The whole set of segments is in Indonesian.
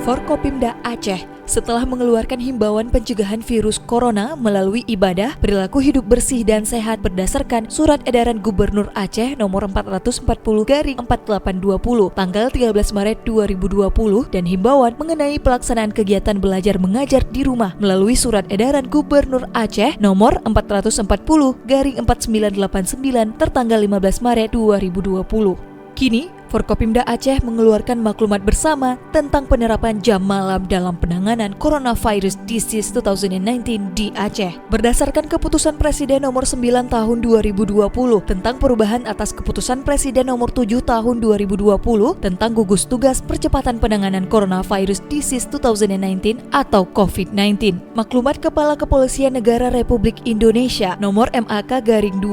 Forkopimda Aceh setelah mengeluarkan himbauan pencegahan virus corona melalui ibadah perilaku hidup bersih dan sehat berdasarkan Surat Edaran Gubernur Aceh nomor 440/4820 tanggal 13 Maret 2020 dan himbauan mengenai pelaksanaan kegiatan belajar mengajar di rumah melalui Surat Edaran Gubernur Aceh nomor 440/4989 tertanggal 15 Maret 2020. Kini, Forkopimda Aceh mengeluarkan maklumat bersama tentang penerapan jam malam dalam penanganan Coronavirus Disease 2019 di Aceh. Berdasarkan keputusan Presiden nomor 9 tahun 2020 tentang perubahan atas keputusan Presiden nomor 7 tahun 2020 tentang gugus tugas percepatan penanganan Coronavirus Disease 2019 atau COVID-19. Maklumat Kepala Kepolisian Negara Republik Indonesia nomor MAK-2-3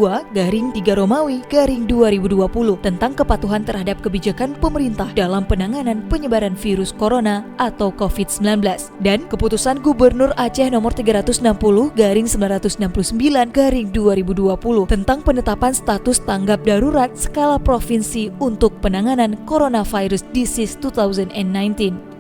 tentang kepatuhan terhadap kebijakan pemerintah dalam penanganan penyebaran virus corona atau COVID-19 dan Keputusan Gubernur Aceh nomor 360/1969/2020 tentang penetapan status tanggap darurat skala provinsi untuk penanganan Coronavirus Disease 2019.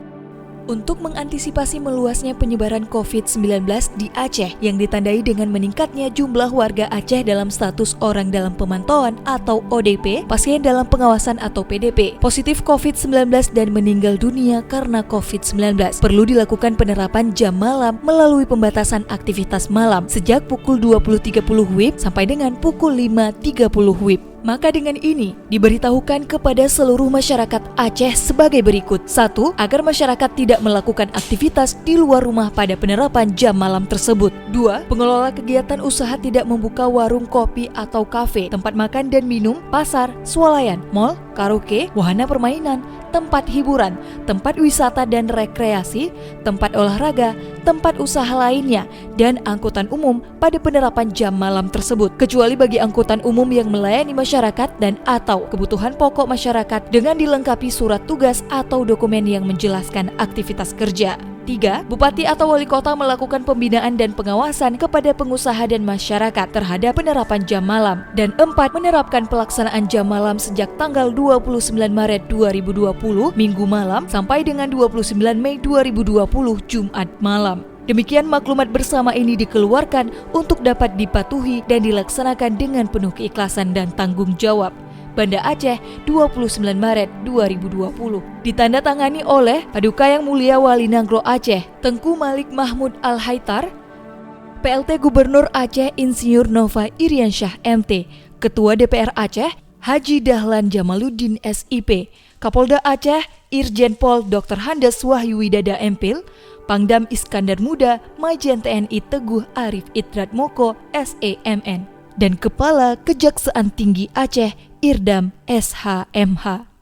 Untuk mengantisipasi meluasnya penyebaran COVID-19 di Aceh yang ditandai dengan meningkatnya jumlah warga Aceh dalam status orang dalam pemantauan atau ODP, pasien dalam pengawasan atau PDP, positif COVID-19 dan meninggal dunia karena COVID-19, perlu dilakukan penerapan jam malam melalui pembatasan aktivitas malam sejak pukul 20.30 WIB sampai dengan pukul 5.30 WIB. Maka dengan ini diberitahukan kepada seluruh masyarakat Aceh sebagai berikut. 1. Agar masyarakat tidak melakukan aktivitas di luar rumah pada penerapan jam malam tersebut. 2. Pengelola kegiatan usaha tidak membuka warung kopi atau kafe, tempat makan dan minum, pasar, swalayan, mal, karaoke, wahana permainan, tempat hiburan, tempat wisata dan rekreasi, tempat olahraga, tempat usaha lainnya, dan angkutan umum pada penerapan jam malam tersebut, kecuali bagi angkutan umum yang melayani masyarakat dan atau kebutuhan pokok masyarakat dengan dilengkapi surat tugas atau dokumen yang menjelaskan aktivitas kerja. 3. Bupati atau wali kota melakukan pembinaan dan pengawasan kepada pengusaha dan masyarakat terhadap penerapan jam malam. Dan 4. Menerapkan pelaksanaan jam malam sejak tanggal 29 Maret 2020 Minggu malam sampai dengan 29 Mei 2020 Jumat malam. Demikian maklumat bersama ini dikeluarkan untuk dapat dipatuhi dan dilaksanakan dengan penuh keikhlasan dan tanggung jawab. Banda Aceh, 29 Maret 2020. Ditandatangani oleh Paduka Yang Mulia Wali Nagro Aceh, Tengku Malik Mahmud Al-Haitar, PLT Gubernur Aceh Insinyur Nova Iriansyah MT, Ketua DPR Aceh, Haji Dahlan Jamaluddin SIP, Kapolda Aceh, Irjen Pol Dr. Handes Wahyu Widada MPil, Pangdam Iskandar Muda, Majen TNI Teguh Arif Idrat Moko, SEMN, dan Kepala Kejaksaan Tinggi Aceh, Irdam SHMH.